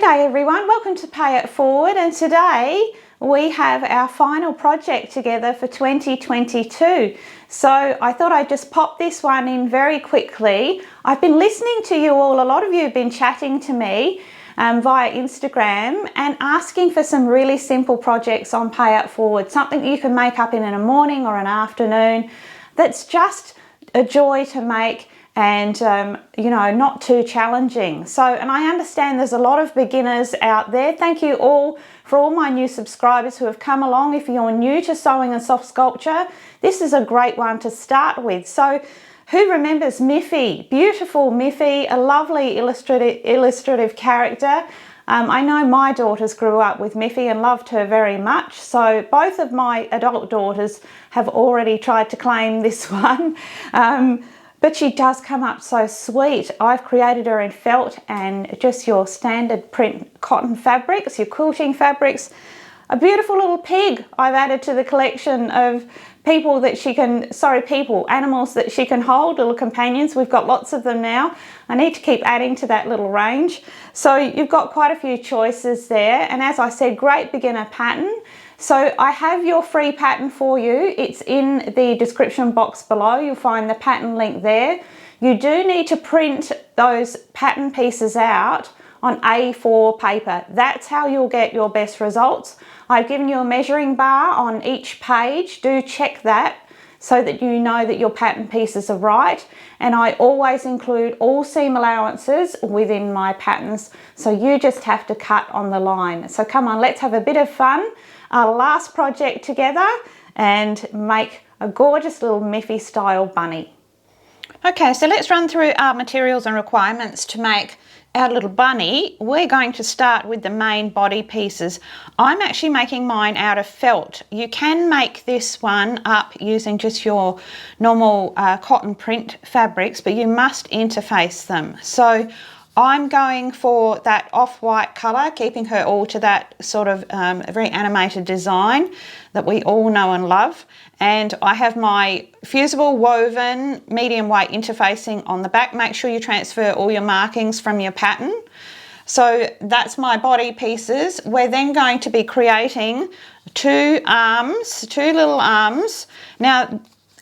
G'day everyone, welcome to Pay It Forward, and today we have our final project together for 2022. So I thought I'd just pop this one in very quickly. I've been listening to you all, a lot of you have been chatting to me via Instagram and asking for some really simple projects on Pay It Forward, something that you can make up in a morning or an afternoon that's just a joy to make and you know, not too challenging. So, and I understand there's a lot of beginners out there. Thank you all for all my new subscribers who have come along. If you're new to sewing and soft sculpture, this is a great one to start with. So who remembers Miffy? Beautiful Miffy, a lovely illustrative character. I know my daughters grew up with Miffy and loved her very much. So both of my adult daughters have already tried to claim this one. But she does come up so sweet. I've created her in felt and just your standard print cotton fabrics, your quilting fabrics. A beautiful little pig I've added to the collection of animals that she can hold, little companions. We've got lots of them now. I need to keep adding to that little range. So you've got quite a few choices there. And as I said, great beginner pattern. So I have your free pattern for you. It's in the description box below. You'll find the pattern link there. You do need to print those pattern pieces out on A4 paper. That's how you'll get your best results. I've given you a measuring bar on each page. Do check that so that you know that your pattern pieces are right. And I always include all seam allowances within my patterns. So you just have to cut on the line. So come on, let's have a bit of fun. Our last project together and make a gorgeous little Miffy style bunny. Okay, so let's run through our materials and requirements to make our little bunny. We're going to start with the main body pieces. I'm actually making mine out of felt. You can make this one up using just your normal cotton print fabrics, but you must interface them. So I'm going for that off-white colour, keeping her all to that sort of very animated design that we all know and love. And I have my fusible woven medium weight interfacing on the back. Make sure you transfer all your markings from your pattern. So that's my body pieces. We're then going to be creating two little arms. Now,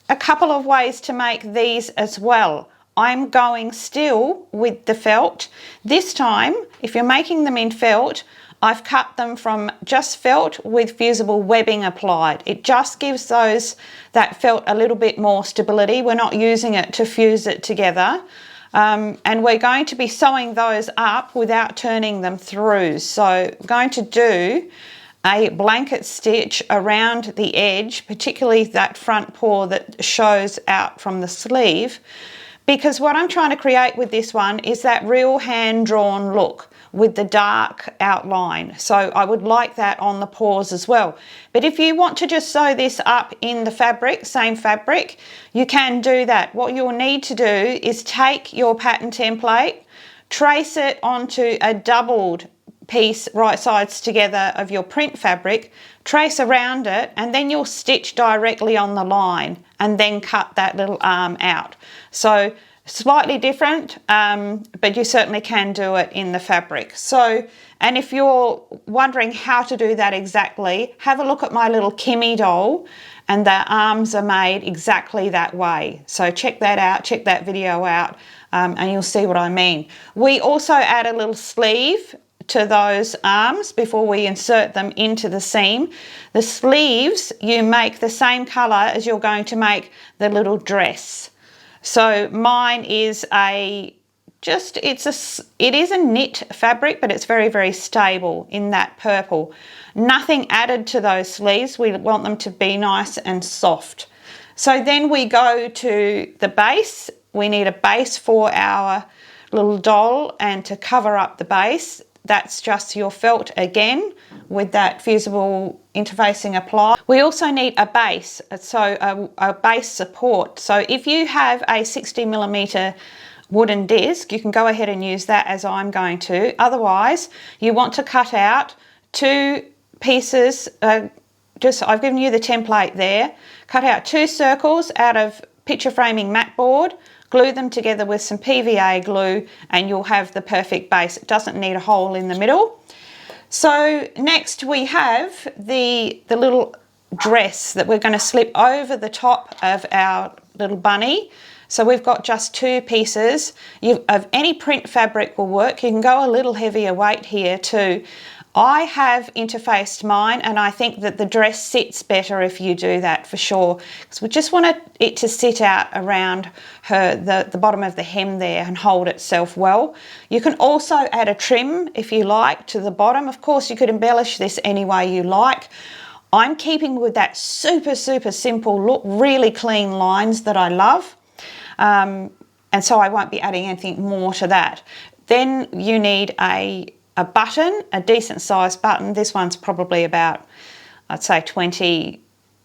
a couple of ways to make these as well. I'm going still with the felt. This time, if you're making them in felt, I've cut them from just felt with fusible webbing applied. It just gives that felt a little bit more stability. We're not using it to fuse it together. And we're going to be sewing those up without turning them through. So I'm going to do a blanket stitch around the edge, particularly that front paw that shows out from the sleeve. Because what I'm trying to create with this one is that real hand-drawn look with the dark outline. So I would like that on the paws as well. But if you want to just sew this up in the fabric, same fabric, you can do that. What you'll need to do is take your pattern template, trace it onto a doubled piece right sides together of your print fabric, trace around it, and then you'll stitch directly on the line and then cut that little arm out. So slightly different, but you certainly can do it in the fabric. So, and if you're wondering how to do that exactly, have a look at my little Kimmy doll, and the arms are made exactly that way. So check that out, check that video out, and you'll see what I mean. We also add a little sleeve to those arms before we insert them into the seam. The sleeves, you make the same colour as you're going to make the little dress. So mine is it is a knit fabric, but it's very, very stable in that purple. Nothing added to those sleeves. We want them to be nice and soft. So then we go to the base. We need a base for our little doll, and to cover up the base, that's just your felt again with that fusible interfacing applied. We also need a base, so a base support. So if you have a 60mm wooden disc, you can go ahead and use that as I'm going to. Otherwise, you want to cut out two pieces, I've given you the template there. Cut out two circles out of picture framing mat board, glue them together with some PVA glue, and you'll have the perfect base. It doesn't need a hole in the middle. So next we have the little dress that we're going to slip over the top of our little bunny. So we've got just 2 pieces of any print fabric will work. You can go a little heavier weight here too. I have interfaced mine, and I think that the dress sits better if you do that for sure, because we just want it to sit out around the bottom of the hem there and hold itself well. You can also add a trim if you like to the bottom. Of course, you could embellish this any way you like. I'm keeping with that super simple look, really clean lines that I love. And so I won't be adding anything more to that. Then you need a button, a decent sized button. This one's probably about, I'd say 20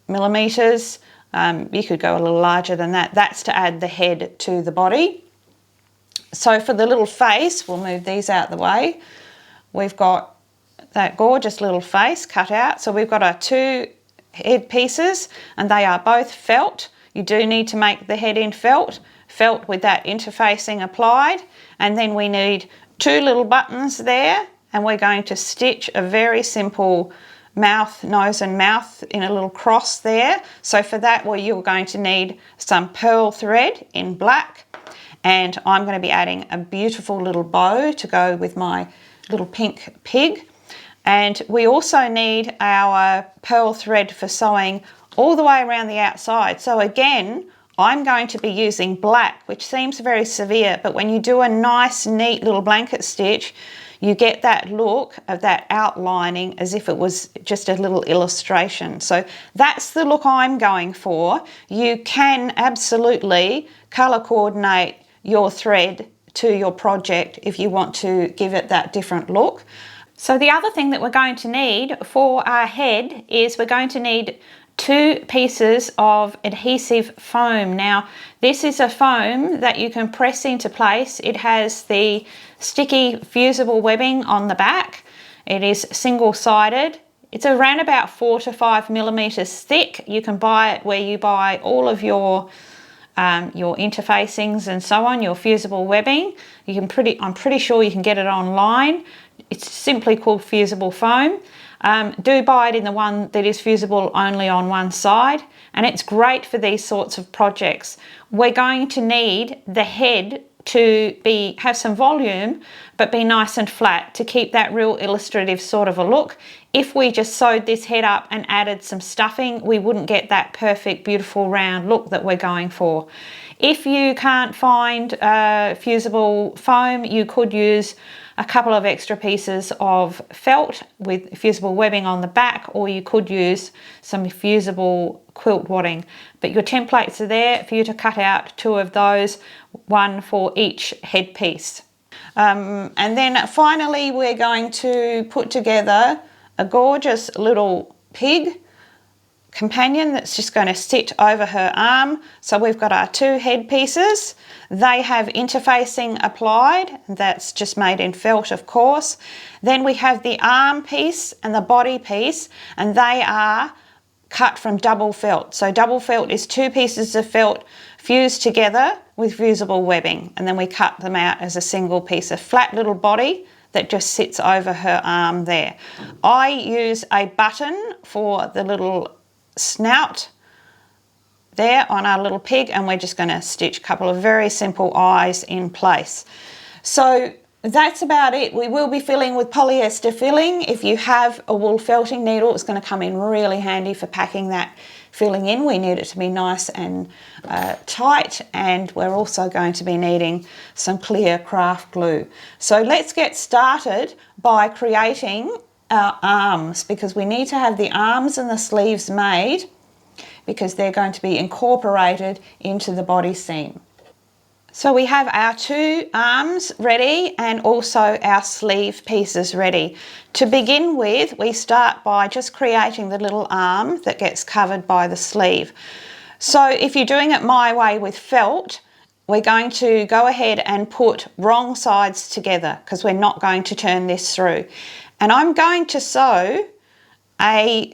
millimeters. You could go a little larger than that. That's to add the head to the body. So for the little face, we'll move these out the way. We've got that gorgeous little face cut out. So we've got our 2 head pieces, and they are both felt. You do need to make the head in felt with that interfacing applied. And then we need 2 little buttons there, and we're going to stitch a very simple mouth, nose and mouth in a little cross there. So for that, you're going to need some pearl thread in black, and I'm going to be adding a beautiful little bow to go with my little pink pig. And we also need our pearl thread for sewing all the way around the outside. So again, I'm going to be using black, which seems very severe, but when you do a nice, neat little blanket stitch, you get that look of that outlining as if it was just a little illustration. So that's the look I'm going for. You can absolutely colour coordinate your thread to your project if you want to give it that different look. So the other thing that we're going to need for our head is we're going to need 2 pieces of adhesive foam. Now, this is a foam that you can press into place. It has the sticky fusible webbing on the back. It is single-sided. It's around about 4 to 5 millimeters thick. You can buy it where you buy all of your interfacings and so on, your fusible webbing. I'm pretty sure you can get it online. It's simply called fusible foam. Do buy it in the one that is fusible only on one side, and it's great for these sorts of projects. We're going to need the head to have some volume but be nice and flat to keep that real illustrative sort of a look. If we just sewed this head up and added some stuffing, we wouldn't get that perfect, beautiful round look that we're going for. If you can't find fusible foam, you could use a couple of extra pieces of felt with fusible webbing on the back, or you could use some fusible quilt wadding. But your templates are there for you to cut out 2 of those, 1 for each headpiece. And then finally, we're going to put together a gorgeous little pig companion that's just going to sit over her arm. So we've got our 2 head pieces. They have interfacing applied. That's just made in felt, of course. Then we have the arm piece and the body piece, and they are cut from double felt. So double felt is 2 pieces of felt fused together with fusible webbing, and then we cut them out as a single piece, a flat little body that just sits over her arm there. I use a button for the little snout there on our little pig, and we're just going to stitch a couple of very simple eyes in place. So that's about it. We will be filling with polyester filling. If you have a wool felting needle, it's going to come in really handy for packing that filling in. We need it to be nice and tight, and we're also going to be needing some clear craft glue. So let's get started by creating our arms, because we need to have the arms and the sleeves made because they're going to be incorporated into the body seam. So we have our 2 arms ready and also our sleeve pieces ready. To begin with, we start by just creating the little arm that gets covered by the sleeve. So if you're doing it my way with felt, we're going to go ahead and put wrong sides together because we're not going to turn this through. And I'm going to sew a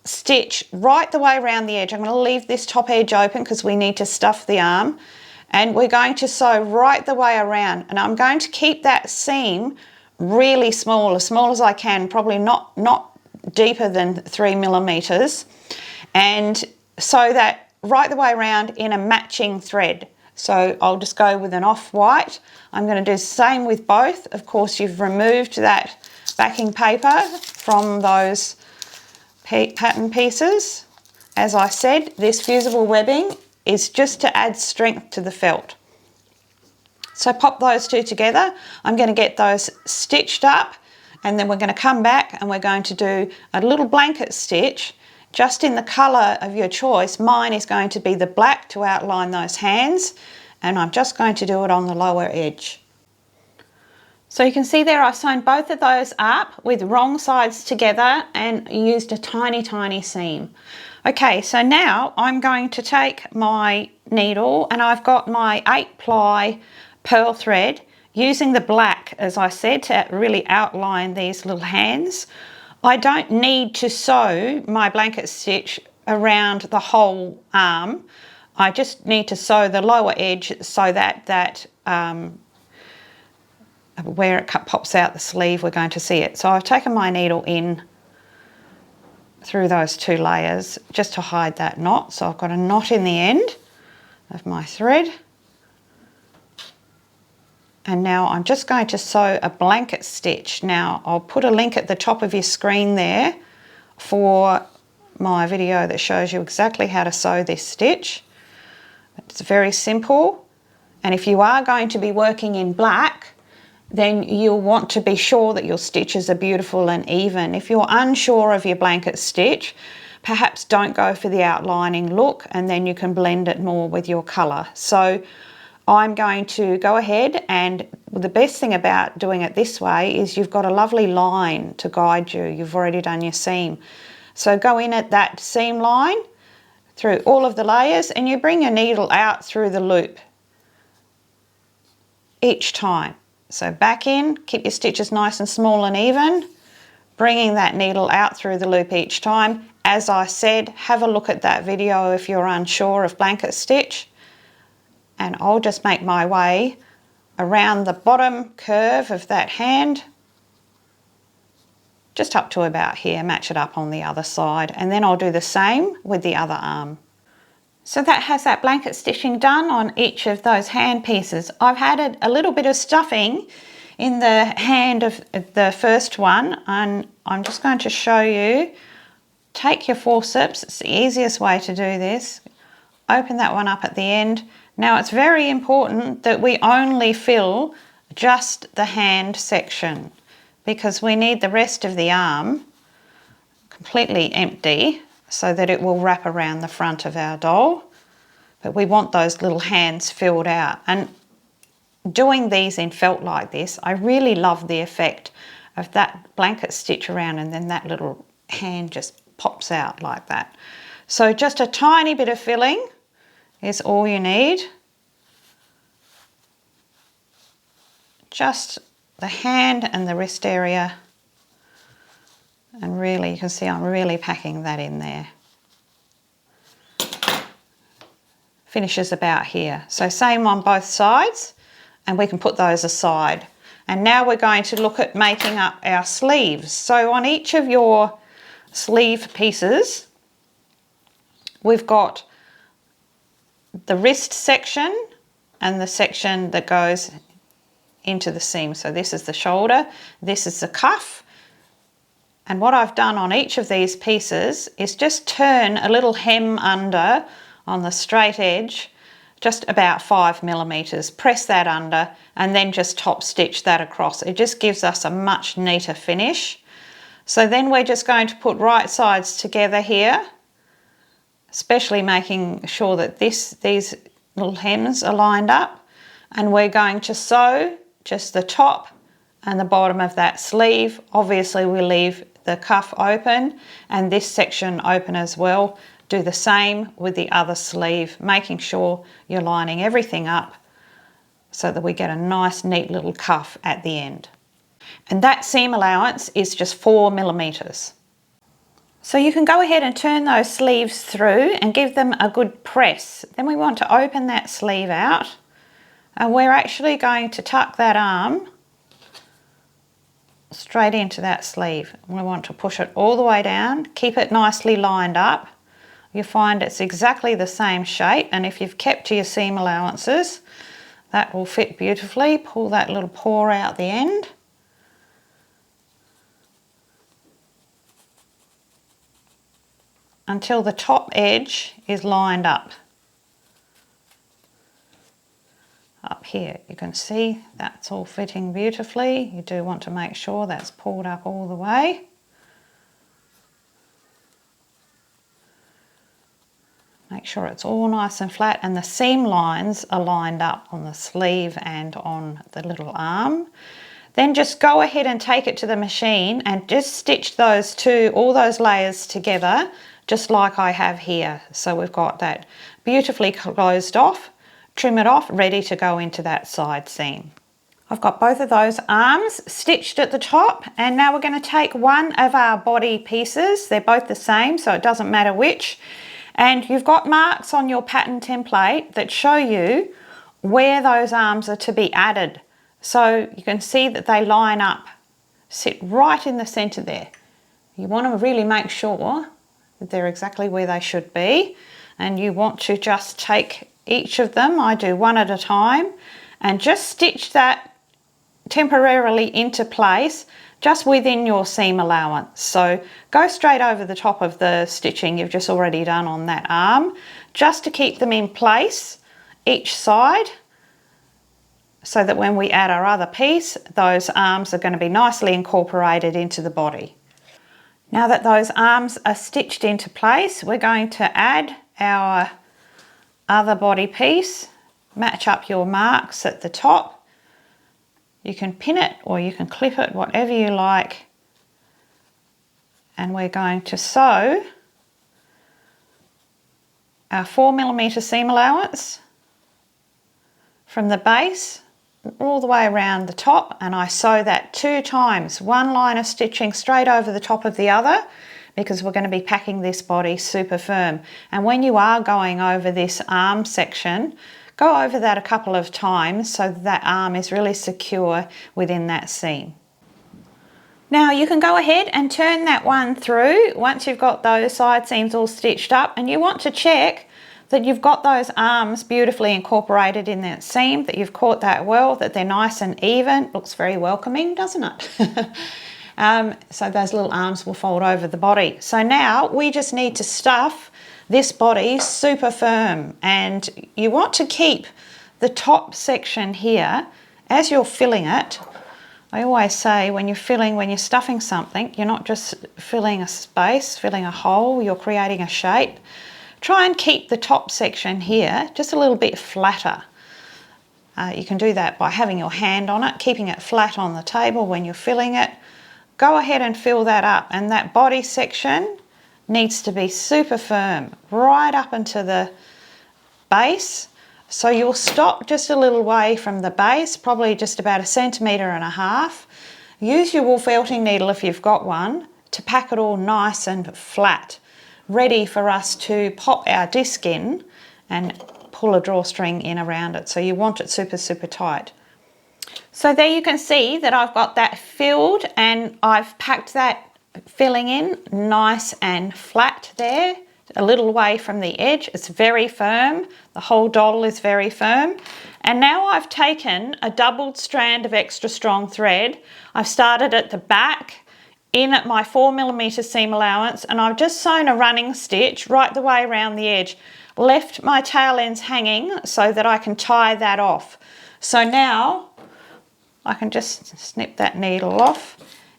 stitch right the way around the edge. I'm going to leave this top edge open because we need to stuff the arm, and we're going to sew right the way around, and I'm going to keep that seam really small as I can, probably not deeper than 3 millimeters, and sew that right the way around in a matching thread. So I'll just go with an off-white. I'm going to do the same with both. Of course, you've removed that backing paper from those pattern pieces. As I said, this fusible webbing is just to add strength to the felt. So pop those two together. I'm going to get those stitched up, and then we're going to come back and we're going to do a little blanket stitch just in the colour of your choice. Mine is going to be the black to outline those hands, and I'm just going to do it on the lower edge. So you can see there I've sewn both of those up with wrong sides together and used a tiny seam. Okay, so now I'm going to take my needle, and I've got my 8-ply pearl thread using the black, as I said, to really outline these little hands. I don't need to sew my blanket stitch around the whole arm. I just need to sew the lower edge so that where it pops out the sleeve, we're going to see it. So I've taken my needle in through those 2 layers just to hide that knot. So I've got a knot in the end of my thread. And now I'm just going to sew a blanket stitch. Now I'll put a link at the top of your screen there for my video that shows you exactly how to sew this stitch. It's very simple, and if you are going to be working in black, then you'll want to be sure that your stitches are beautiful and even. If you're unsure of your blanket stitch, perhaps don't go for the outlining look, and then you can blend it more with your colour. So I'm going to go ahead, and the best thing about doing it this way is you've got a lovely line to guide you. You've already done your seam. So go in at that seam line through all of the layers, and you bring your needle out through the loop each time. So back in, keep your stitches nice and small and even, bringing that needle out through the loop each time. As I said, have a look at that video if you're unsure of blanket stitch. And I'll just make my way around the bottom curve of that hand, just up to about here, match it up on the other side, and then I'll do the same with the other arm. So that has that blanket stitching done on each of those hand pieces. I've added a little bit of stuffing in the hand of the first one, and I'm just going to show you. Take your forceps, it's the easiest way to do this. Open that one up at the end. Now it's very important that we only fill just the hand section, because we need the rest of the arm completely empty so that it will wrap around the front of our doll. But we want those little hands filled out. And doing these in felt like this, I really love the effect of that blanket stitch around, and then that little hand just pops out like that. So just a tiny bit of filling is all you need. Just the hand and the wrist area, and really you can see I'm really packing that in there. Finishes about here. So same on both sides, and we can put those aside. And now we're going to look at making up our sleeves. So on each of your sleeve pieces, we've got the wrist section and the section that goes into the seam. So this is the shoulder, this is the cuff. And what I've done on each of these pieces is just turn a little hem under on the straight edge, just about 5 millimeters. Press that under and then just top stitch that across. It just gives us a much neater finish. So then we're just going to put right sides together here, especially making sure that these little hems are lined up, and we're going to sew just the top and the bottom of that sleeve. Obviously we leave the cuff open and this section open as well. Do the same with the other sleeve, making sure you're lining everything up so that we get a nice neat little cuff at the end. And that seam allowance is just 4 millimeters. So you can go ahead and turn those sleeves through and give them a good press. Then we want to open that sleeve out, and we're actually going to tuck that arm straight into that sleeve. We want to push it all the way down, keep it nicely lined up. You'll find it's exactly the same shape, and if you've kept to your seam allowances, that will fit beautifully. Pull that little paw out the end. Until the top edge is lined up. Up here, you can see that's all fitting beautifully. You do want to make sure that's pulled up all the way. Make sure it's all nice and flat, and the seam lines are lined up on the sleeve and on the little arm. Then just go ahead and take it to the machine and just stitch all those layers together, just like I have here. So we've got that beautifully closed off, trim it off, ready to go into that side seam. I've got both of those arms stitched at the top, and now we're going to take one of our body pieces. They're both the same, so it doesn't matter which. And you've got marks on your pattern template that show you where those arms are to be added. So you can see that they line up, sit right in the centre there. You want to really make sure that they're exactly where they should be, and you want to just take each of them, I do one at a time, and just stitch that temporarily into place just within your seam allowance. So go straight over the top of the stitching you've just already done on that arm, just to keep them in place each side, so that when we add our other piece, those arms are going to be nicely incorporated into the body. Now that those arms are stitched into place, we're going to add our other body piece. Match up your marks at the top. You can pin it or you can clip it, whatever you like. And we're going to sew our 4mm seam allowance from the base all the way around the top, and I sew that 2 times, one line of stitching straight over the top of the other, because we're going to be packing this body super firm. And when you are going over this arm section, go over that a couple of times so that arm is really secure within that seam. Now you can go ahead and turn that one through once you've got those side seams all stitched up, and you want to check that you've got those arms beautifully incorporated in that seam, that you've caught that well, that they're nice and even. Looks very welcoming, doesn't it? So those little arms will fold over the body. So now we just need to stuff this body super firm, and you want to keep the top section here as you're filling it. I always say when you're stuffing something, you're not just filling a space, filling a hole, you're creating a shape. Try and keep the top section here just a little bit flatter. You can do that by having your hand on it, keeping it flat on the table when you're filling it. Go ahead and fill that up, and that body section needs to be super firm right up into the base. So you'll stop just a little way from the base, probably just about 1.5 centimetres. Use your wool felting needle if you've got one to pack it all nice and flat, ready for us to pop our disc in and pull a drawstring in around it. So you want it super, super tight. So there you can see that I've got that filled, and I've packed that filling in nice and flat there, a little away from the edge. It's very firm. The whole doll is very firm. And now I've taken a doubled strand of extra strong thread. I've started at the back in at my 4mm seam allowance, and I've just sewn a running stitch right the way around the edge, left my tail ends hanging so that I can tie that off. So now I can just snip that needle off,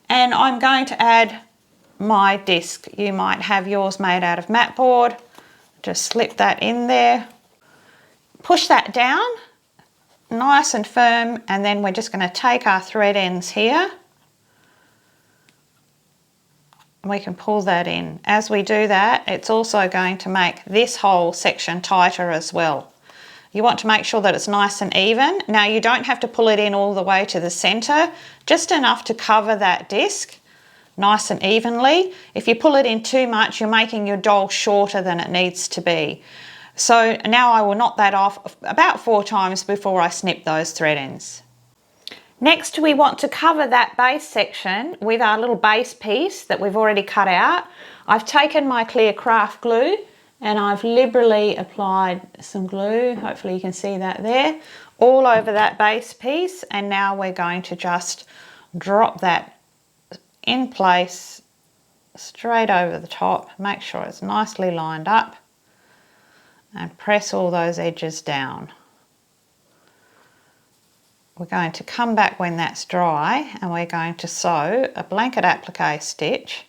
and I'm going to add my disc. You might have yours made out of mat board. Just slip that in there, push that down nice and firm, and then we're just going to take our thread ends here. We can pull that in. As we do that, it's also going to make this whole section tighter as well. You want to make sure that it's nice and even. Now you don't have to pull it in all the way to the center, just enough to cover that disc. nice and evenly. If you pull it in too much, you're making your doll shorter than it needs to be. So now I will knot that off about 4 times before I snip those thread ends. Next, we want to cover that base section with our little base piece that we've already cut out. I've taken my clear craft glue and I've liberally applied some glue, hopefully you can see that there, all over that base piece, and now we're going to just drop that in place straight over the top. Make sure it's nicely lined up and press all those edges down. We're going to come back when that's dry and we're going to sew a blanket applique stitch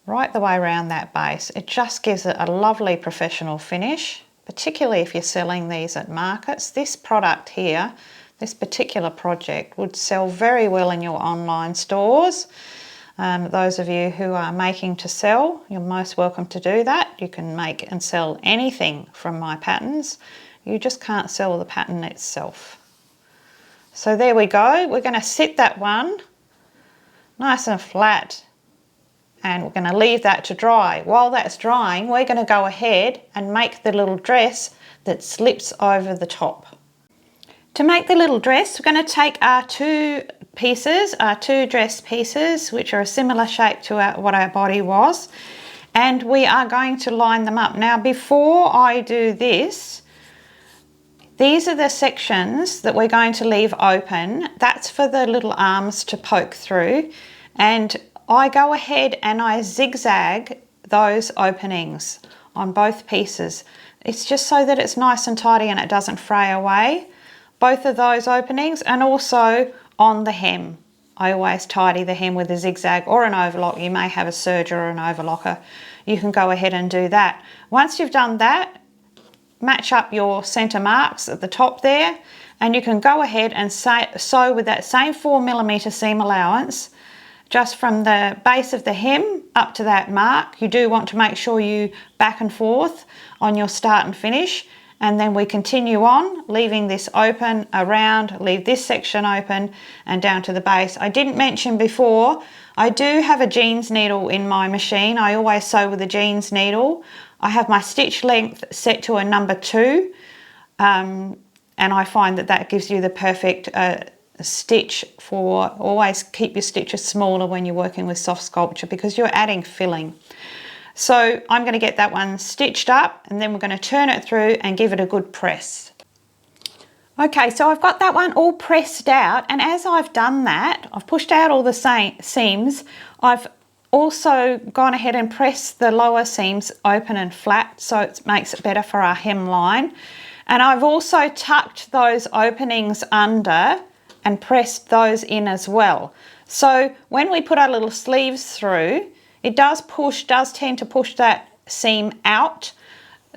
right the way around that base. It just gives it a lovely professional finish, particularly if you're selling these at markets. This product here, this particular project, would sell very well in your online stores. Those of you who are making to sell, you're most welcome to do that. You can make and sell anything from my patterns. You just can't sell the pattern itself. So there we go. We're going to sit that one nice and flat and we're going to leave that to dry. While that's drying, we're going to go ahead and make the little dress that slips over the top. To make the little dress, we're going to take our two dress pieces, which are a similar shape to what our body was, and we are going to line them up. Now, before I do this, these are the sections that we're going to leave open. That's for the little arms to poke through, and I go ahead and I zigzag those openings on both pieces. It's just so that it's nice and tidy and it doesn't fray away. Both of those openings, and also on the hem. I always tidy the hem with a zigzag or an overlock. You may have a serger or an overlocker. You can go ahead and do that. Once you've done that, match up your center marks at the top there, and you can go ahead and sew with that same 4mm seam allowance just from the base of the hem up to that mark. You do want to make sure you back and forth on your start and finish, and then we continue on, leaving this open around, leave this section open and down to the base. I didn't mention before, I do have a jeans needle in my machine. I always sew with a jeans needle. I have my stitch length set to a number 2, and I find that that gives you the perfect stitch for, always keep your stitches smaller when you're working with soft sculpture because you're adding filling. So I'm going to get that one stitched up and then we're going to turn it through and give it a good press. Okay, so I've got that one all pressed out, and as I've done that, I've pushed out all the seams. I've also gone ahead and pressed the lower seams open and flat so it makes it better for our hemline. And I've also tucked those openings under and pressed those in as well. So when we put our little sleeves through, it does tend to push that seam out.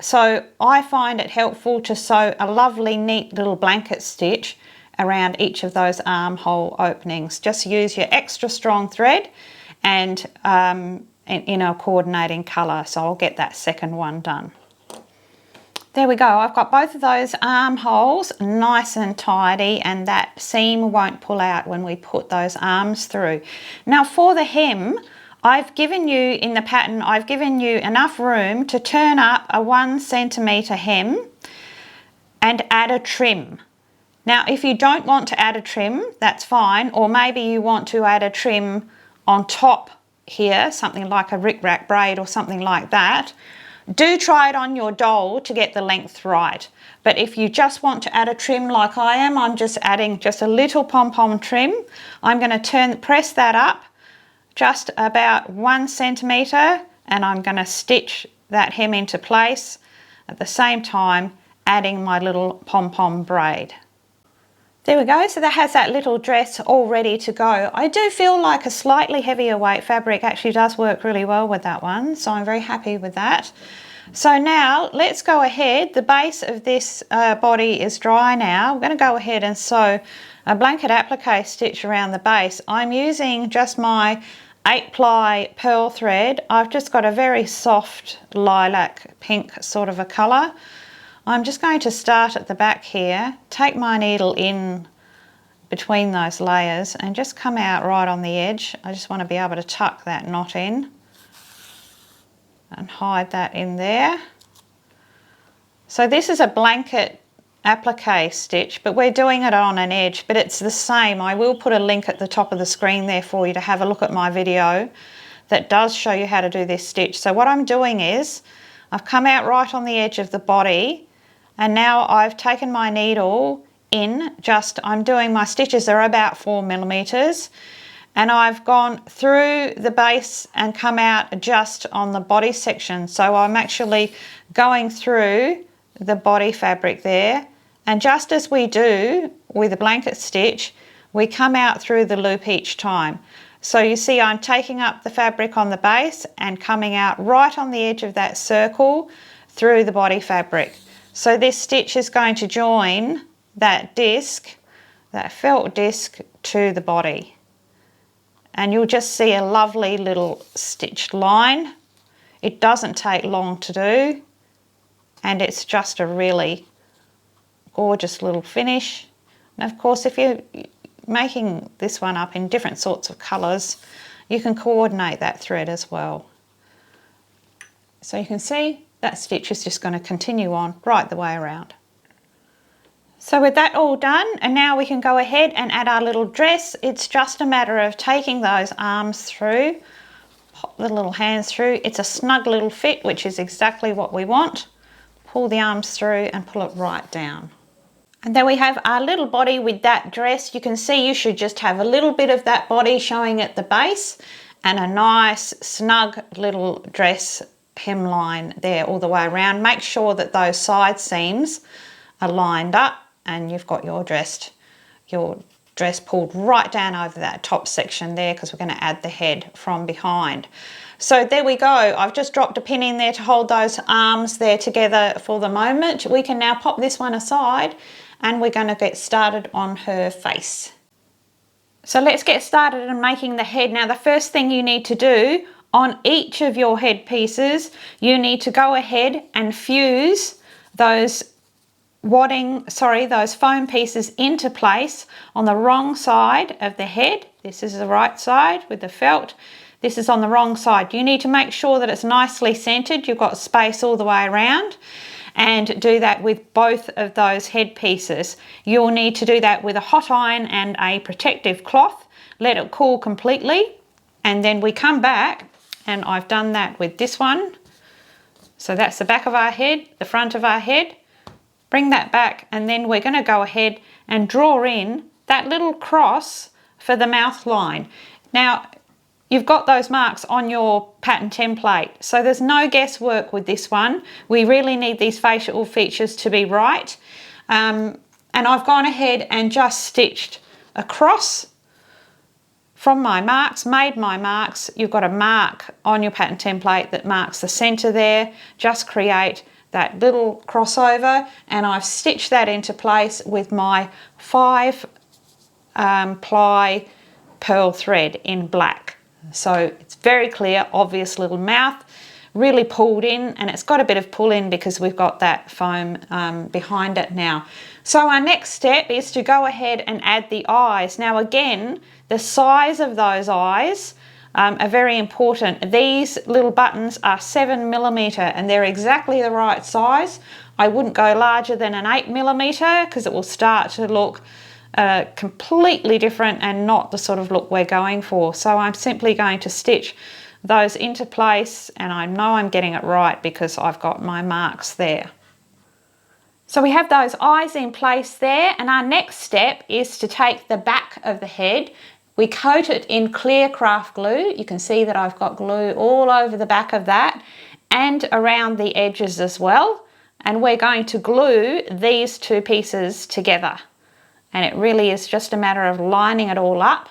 So I find it helpful to sew a lovely neat little blanket stitch around each of those armhole openings. Just use your extra strong thread and in a coordinating colour. So I'll get that second one done. There we go. I've got both of those armholes nice and tidy, and that seam won't pull out when we put those arms through. Now for the hem, I've given you in the pattern, I've given you enough room to turn up a 1 centimetre hem and add a trim. Now if you don't want to add a trim, that's fine, or maybe you want to add a trim on top here, something like a rick-rack braid or something like that. Do try it on your doll to get the length right. But if you just want to add a trim like I am, I'm just adding just a little pom-pom trim. I'm going to press that up just about 1 centimetre, and I'm going to stitch that hem into place at the same time adding my little pom-pom braid. There we go, so that has that little dress all ready to go. I do feel like a slightly heavier weight fabric actually does work really well with that one, so I'm very happy with that. So now let's go ahead. The base of this body is dry now. We're going to go ahead and sew a blanket applique stitch around the base. I'm using just my 8-ply pearl thread. I've just got a very soft lilac pink sort of a colour. I'm just going to start at the back here, take my needle in between those layers and just come out right on the edge. I just want to be able to tuck that knot in and hide that in there. So this is a blanket applique stitch, but we're doing it on an edge, but it's the same. I will put a link at the top of the screen there for you to have a look at my video that does show you how to do this stitch. So what I'm doing is I've come out right on the edge of the body, and now I've taken my needle in, I'm doing my stitches are about 4 millimeters, and I've gone through the base and come out just on the body section. So I'm actually going through the body fabric there, and just as we do with a blanket stitch, we come out through the loop each time. So you see I'm taking up the fabric on the base and coming out right on the edge of that circle through the body fabric. So this stitch is going to join that disc, that felt disc, to the body. And you'll just see a lovely little stitched line. It doesn't take long to do, and it's just a really gorgeous little finish. And of course, if you're making this one up in different sorts of colours, you can coordinate that thread as well. So you can see that stitch is just going to continue on right the way around. So with that all done, and now we can go ahead and add our little dress. It's just a matter of taking those arms through, pop the little hands through. It's a snug little fit, which is exactly what we want. Pull the arms through and pull it right down. And then we have our little body with that dress. You can see you should just have a little bit of that body showing at the base and a nice snug little dress hemline there all the way around. Make sure that those side seams are lined up and you've got your dress pulled right down over that top section there, because we're going to add the head from behind. So there we go. I've just dropped a pin in there to hold those arms there together for the moment. We can now pop this one aside and we're going to get started on her face. So let's get started on making the head. Now the first thing you need to do on each of your head pieces, you need to go ahead and fuse those those foam pieces into place on the wrong side of the head. This is the right side with the felt. This is on the wrong side. You need to make sure that it's nicely centered. You've got space all the way around, and do that with both of those head pieces. You'll need to do that with a hot iron and a protective cloth. Let it cool completely, and then we come back, and I've done that with this one. So that's the back of our head, the front of our head. Bring that back, and then we're going to go ahead and draw in that little cross for the mouth line. Now, you've got those marks on your pattern template, so there's no guesswork with this one. We really need these facial features to be right. And I've gone ahead and just stitched across from my marks, made my marks. You've got a mark on your pattern template that marks the center there. Just create that little crossover, and I've stitched that into place with my 5 ply pearl thread in black. So it's very clear, obvious little mouth, really pulled in, and it's got a bit of pull in because we've got that foam behind it now. So our next step is to go ahead and add the eyes. Now again, the size of those eyes are very important. These little buttons are 7 millimeter and they're exactly the right size. I wouldn't go larger than an 8 millimeter because it will start to look completely different and not the sort of look we're going for. So I'm simply going to stitch those into place, and I know I'm getting it right because I've got my marks there. So we have those eyes in place there, and our next step is to take the back of the head. We coat it in clear craft glue. You can see that I've got glue all over the back of that and around the edges as well. And we're going to glue these two pieces together. And it really is just a matter of lining it all up.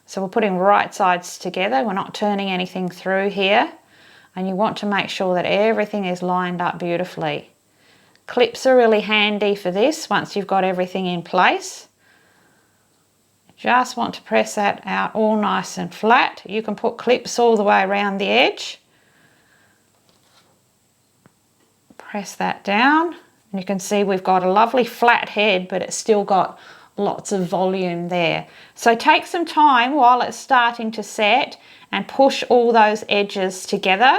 So we're putting right sides together. We're not turning anything through here. And you want to make sure that everything is lined up beautifully. Clips are really handy for this once you've got everything in place. Just want to press that out all nice and flat. You can put clips all the way around the edge. Press that down, and you can see we've got a lovely flat head, but it's still got lots of volume there. So take some time while it's starting to set and push all those edges together.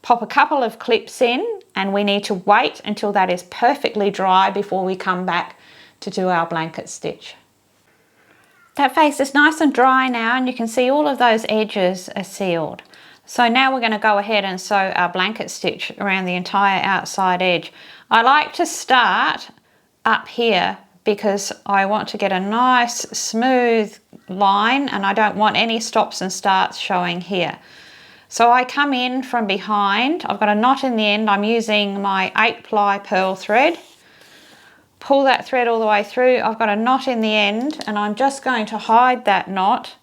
Pop a couple of clips in, and we need to wait until that is perfectly dry before we come back to do our blanket stitch. That face is nice and dry now, and you can see all of those edges are sealed. So now we're going to go ahead and sew our blanket stitch around the entire outside edge. I like to start up here because I want to get a nice smooth line, and I don't want any stops and starts showing here. So I come in from behind. I've got a knot in the end. I'm using my 8-ply pearl thread. Pull that thread all the way through. I've got a knot in the end, and I'm just going to hide that knot.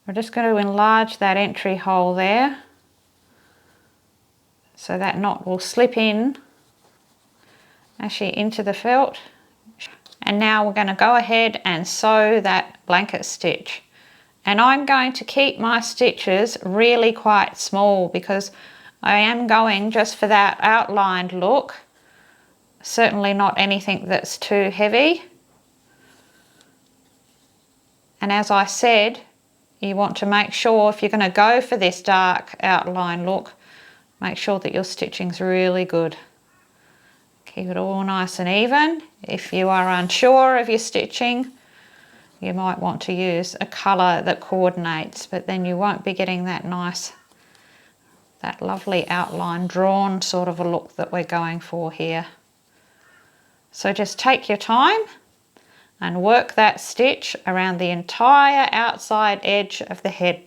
We're just going to enlarge that entry hole there, so that knot will slip in actually into the felt. And now we're going to go ahead and sew that blanket stitch. And I'm going to keep my stitches really quite small because I am going just for that outlined look. Certainly not anything that's too heavy. And as I said, you want to make sure, if you're going to go for this dark outline look, make sure that your stitching's really good. Keep it all nice and even. If you are unsure of your stitching, you might want to use a colour that coordinates, but then you won't be getting that nice, that lovely outline drawn sort of a look that we're going for here. So just take your time and work that stitch around the entire outside edge of the head.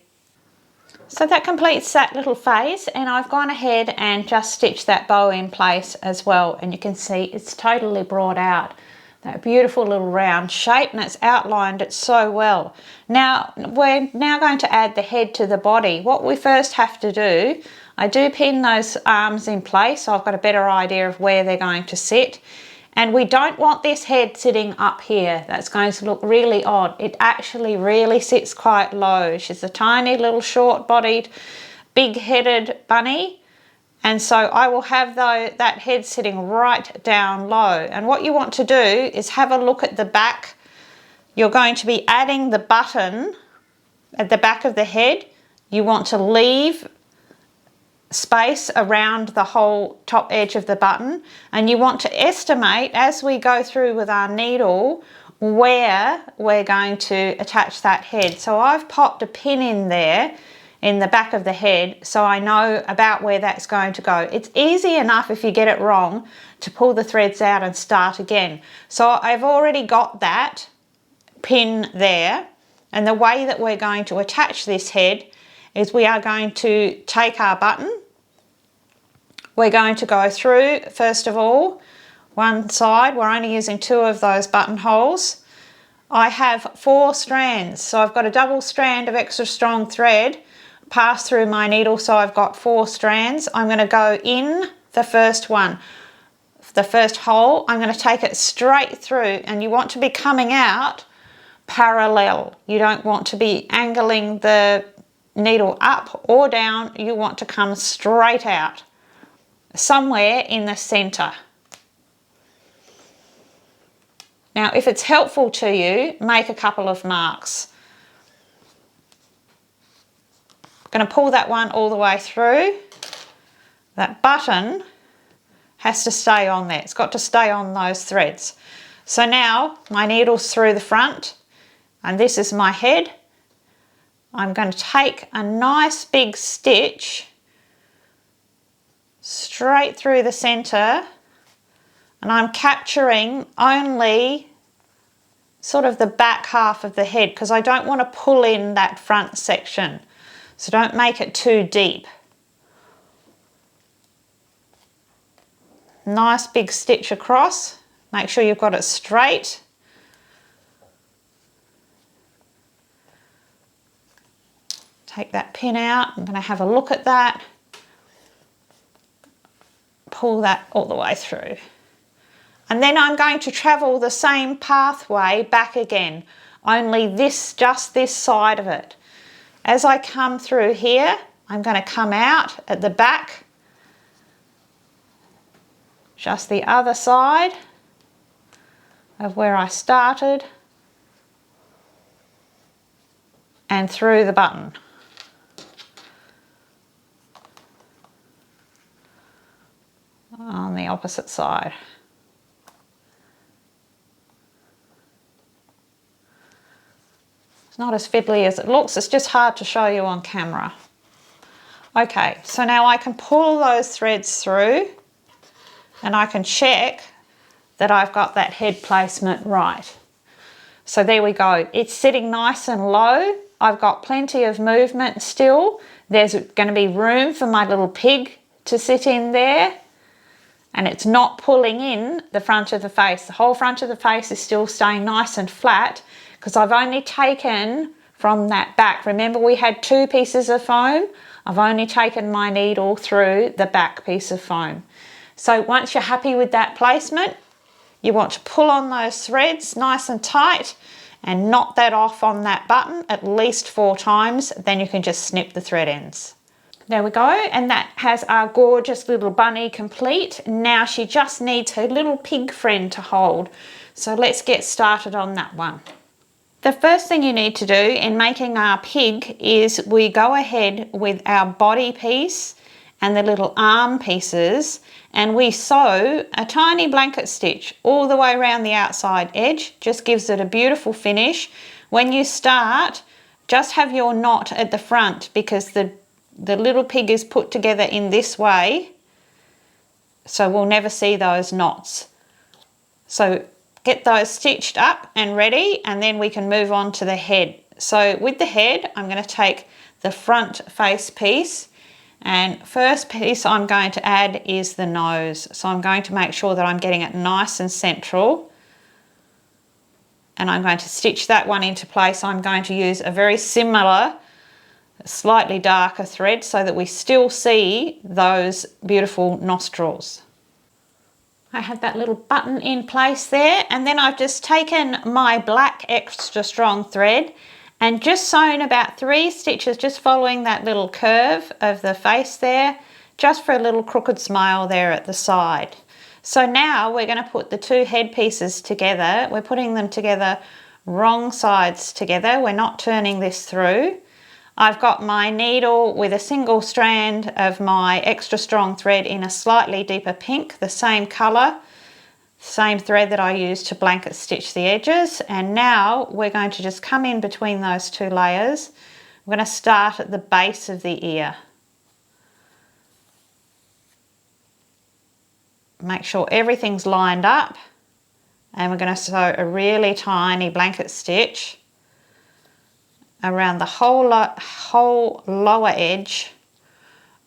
So that completes that little phase, and I've gone ahead and just stitched that bow in place as well, and you can see it's totally brought out that beautiful little round shape, and it's outlined it so well. Now we're going to add the head to the body. What we first have to do, I do pin those arms in place so I've got a better idea of where they're going to sit. And we don't want this head sitting up here. That's going to look really odd. It actually really sits quite low. She's a tiny little short-bodied, big-headed bunny. And so I will have that head sitting right down low. And what you want to do is have a look at the back. You're going to be adding the button at the back of the head. You want to leave space around the whole top edge of the button, and you want to estimate as we go through with our needle where we're going to attach that head. So I've popped a pin in there in the back of the head so I know about where that's going to go. It's easy enough if you get it wrong to pull the threads out and start again. So I've already got that pin there, and the way that we're going to attach this head is we are going to take our button. We're going to go through, first of all, one side. We're only using 2 of those buttonholes. I have 4 strands, so I've got a double strand of extra strong thread pass through my needle, so I've got 4 strands. I'm going to go in the first one, the first hole. I'm going to take it straight through, and you want to be coming out parallel. You don't want to be angling the needle up or down. You want to come straight out, somewhere in the center. Now, if it's helpful to you, make a couple of marks. I'm going to pull that one all the way through. That button has to stay on there. It's got to stay on those threads. So now my needle's through the front, and this is my head. I'm going to take a nice big stitch straight through the center, and I'm capturing only sort of the back half of the head because I don't want to pull in that front section, so don't make it too deep. Nice big stitch across. Make sure you've got it straight. Take that pin out. I'm going to have a look at that. Pull that all the way through. And then I'm going to travel the same pathway back again, only just this side of it. As I come through here, I'm going to come out at the back, just the other side, of where I started and through the button. On the opposite side. It's not as fiddly as it looks, it's just hard to show you on camera. Okay, so now I can pull those threads through and I can check that I've got that head placement right. So there we go, it's sitting nice and low. I've got plenty of movement still. There's going to be room for my little pig to sit in there. And it's not pulling in the front of the face. The whole front of the face is still staying nice and flat because I've only taken from that back. Remember, we had 2 pieces of foam. I've only taken my needle through the back piece of foam. So once you're happy with that placement, you want to pull on those threads nice and tight and knot that off on that button at least 4 times. Then you can just snip the thread ends. There we go, and that has our gorgeous little bunny complete. Now she just needs her little pig friend to hold. So let's get started on that one. The first thing you need to do in making our pig is we go ahead with our body piece and the little arm pieces and we sew a tiny blanket stitch all the way around the outside edge. Just gives it a beautiful finish. When you start, just have your knot at the front because the little pig is put together in this way, so we'll never see those knots. So get those stitched up and ready, and then we can move on to the head. So with the head, I'm going to take the front face piece, and first piece I'm going to add is the nose. So I'm going to make sure that I'm getting it nice and central, and I'm going to stitch that one into place. I'm going to use a very similar slightly darker thread so that we still see those beautiful nostrils. I have that little button in place there, and then I've just taken my black extra strong thread and just sewn about 3 stitches just following that little curve of the face there, just for a little crooked smile there at the side. So now we're going to put the 2 head pieces together. We're putting them together wrong sides together. We're not turning this through. I've got my needle with a single strand of my extra strong thread in a slightly deeper pink, the same colour, same thread that I used to blanket stitch the edges. And now we're going to just come in between those 2 layers. We're going to start at the base of the ear. Make sure everything's lined up, and we're going to sew a really tiny blanket stitch around the whole lower edge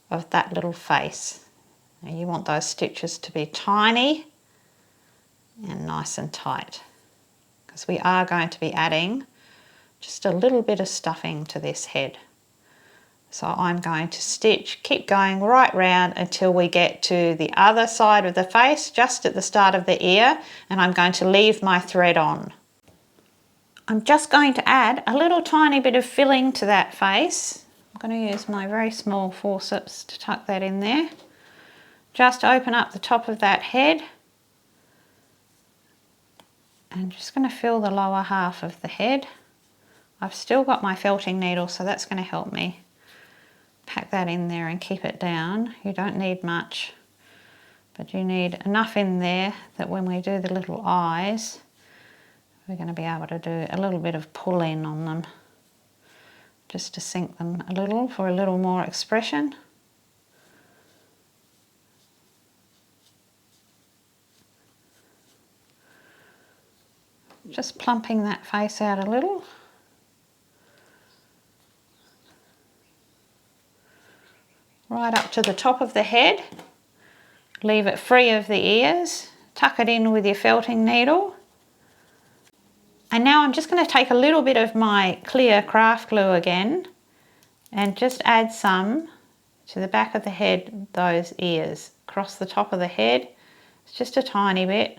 of that little face. Now you want those stitches to be tiny and nice and tight because we are going to be adding just a little bit of stuffing to this head. So I'm going to stitch, keep going right round until we get to the other side of the face, just at the start of the ear, and I'm going to leave my thread on. I'm just going to add a little tiny bit of filling to that face. I'm going to use my very small forceps to tuck that in there. Just open up the top of that head. And just going to fill the lower half of the head. I've still got my felting needle, so that's going to help me pack that in there and keep it down. You don't need much, but you need enough in there that when we do the little eyes, we're going to be able to do a little bit of pull in on them just to sink them a little for a little more expression. Just plumping that face out a little. Right up to the top of the head. Leave it free of the ears. Tuck it in with your felting needle. And now I'm just going to take a little bit of my clear craft glue again and just add some to the back of the head, those ears, across the top of the head. It's just a tiny bit.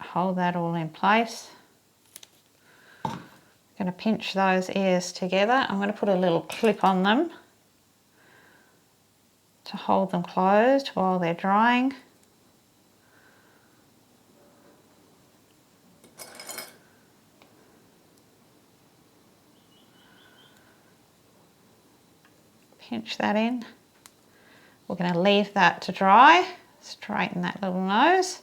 Hold that all in place. I'm going to pinch those ears together. I'm going to put a little clip on them to hold them closed while they're drying. Pinch that in. We're going to leave that to dry. Straighten that little nose.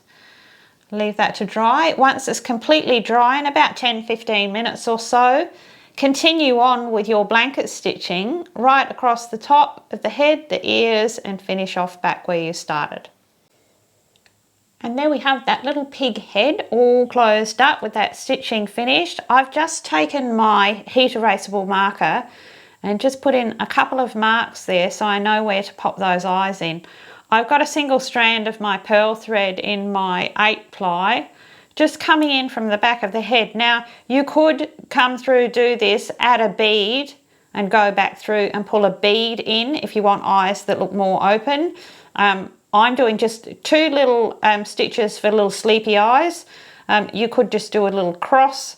Leave that to dry. Once it's completely dry, in about 10-15 minutes or so, continue on with your blanket stitching right across the top of the head, the ears, and finish off back where you started. And there we have that little pig head all closed up with that stitching finished. I've just taken my heat erasable marker and just put in a couple of marks there so I know where to pop those eyes in. I've got a single strand of my pearl thread in my 8-ply just coming in from the back of the head. Now you could come through, do this, add a bead and go back through and pull a bead in if you want eyes that look more open. I'm doing just 2 little stitches for little sleepy eyes. You could just do a little cross,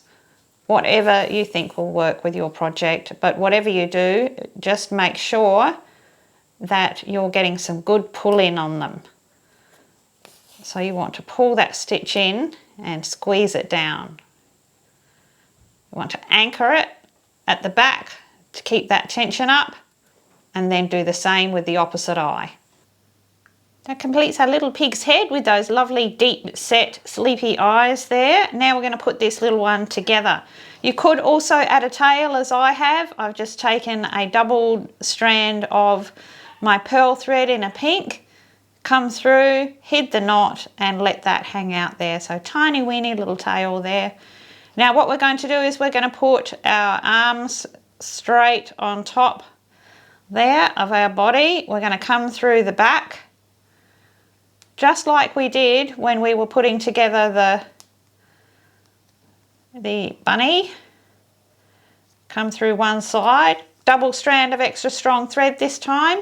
whatever you think will work with your project, but whatever you do, just make sure that you're getting some good pull in on them. So you want to pull that stitch in and squeeze it down. You want to anchor it at the back to keep that tension up, and then do the same with the opposite eye. That completes our little pig's head with those lovely deep set sleepy eyes there. Now we're going to put this little one together. You could also add a tail as I have. I've just taken a double strand of my pearl thread in a pink, come through, hid the knot and let that hang out there. So tiny weeny little tail there. Now what we're going to do is we're going to put our arms straight on top there of our body. We're going to come through the back, just like we did when we were putting together the bunny. Come through one side, double strand of extra strong thread this time.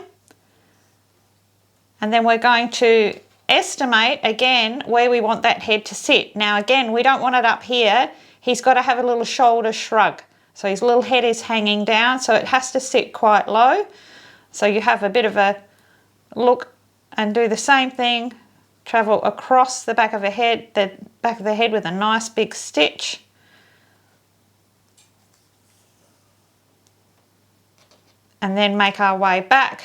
And then we're going to estimate again where we want that head to sit. Now again, we don't want it up here. He's got to have a little shoulder shrug. So his little head is hanging down, so it has to sit quite low. So you have a bit of a look and do the same thing. Travel across the back of the head with a nice big stitch. And then make our way back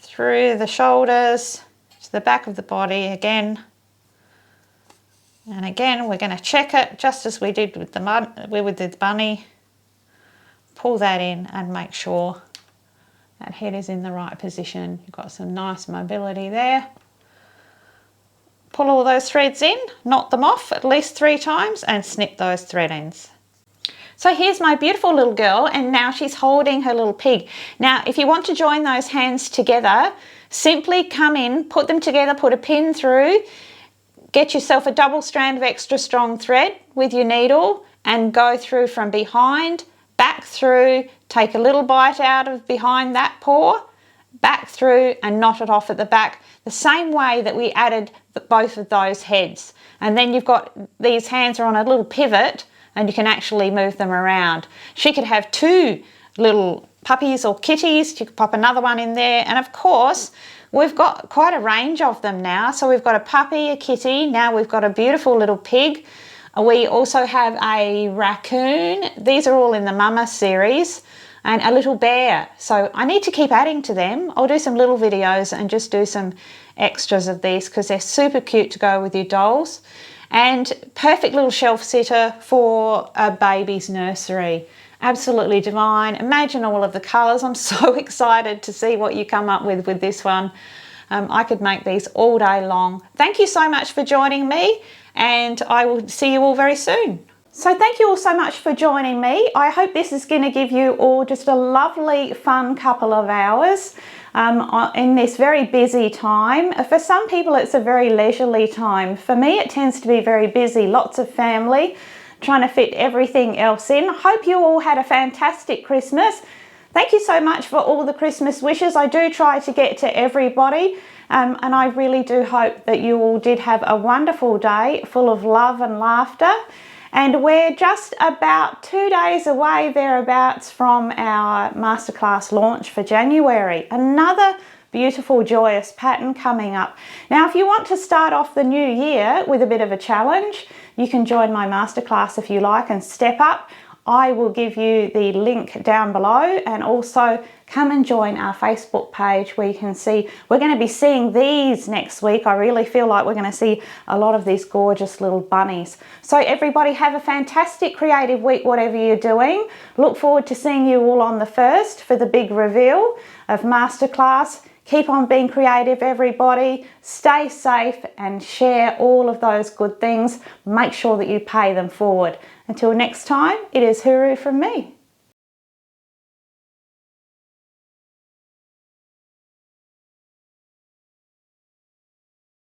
through the shoulders to the back of the body again. And again, we're going to check it just as we did with the bunny. Pull that in and make sure that head is in the right position. You've got some nice mobility there. Pull all those threads in, knot them off at least 3 times and snip those thread ends. So here's my beautiful little girl, and now she's holding her little pig. Now, if you want to join those hands together, simply come in, put them together, put a pin through, get yourself a double strand of extra strong thread with your needle and go through from behind, back through, take a little bite out of behind that paw, back through and knot it off at the back, the same way that we added both of those heads. And then you've got, these hands are on a little pivot and you can actually move them around. She could have 2 little puppies or kitties. You could pop another one in there. And of course, we've got quite a range of them now. So we've got a puppy, a kitty. Now we've got a beautiful little pig. We also have a raccoon. These are all in the Mama series. And a little bear. So I need to keep adding to them. I'll do some little videos and just do some extras of these because they're super cute to go with your dolls. And perfect little shelf sitter for a baby's nursery. Absolutely divine. Imagine all of the colours. I'm so excited to see what you come up with this one. I could make these all day long. Thank you so much for joining me, and I will see you all very soon. So thank you all so much for joining me. I hope this is going to give you all just a lovely, fun couple of hours in this very busy time. For some people, it's a very leisurely time. For me, it tends to be very busy, lots of family, trying to fit everything else in. Hope you all had a fantastic Christmas. Thank you so much for all the Christmas wishes. I do try to get to everybody, and I really do hope that you all did have a wonderful day full of love and laughter. And we're just about 2 days away thereabouts from our masterclass launch for January. Another beautiful, joyous pattern coming up. Now, if you want to start off the new year with a bit of a challenge, you can join my masterclass if you like and step up. I will give you the link down below, and also come and join our Facebook page where you can see, we're going to be seeing these next week. I really feel like we're going to see a lot of these gorgeous little bunnies. So everybody have a fantastic creative week, whatever you're doing. Look forward to seeing you all on the 1st for the big reveal of Masterclass. Keep on being creative, everybody. Stay safe and share all of those good things. Make sure that you pay them forward. Until next time, it is Huru from me.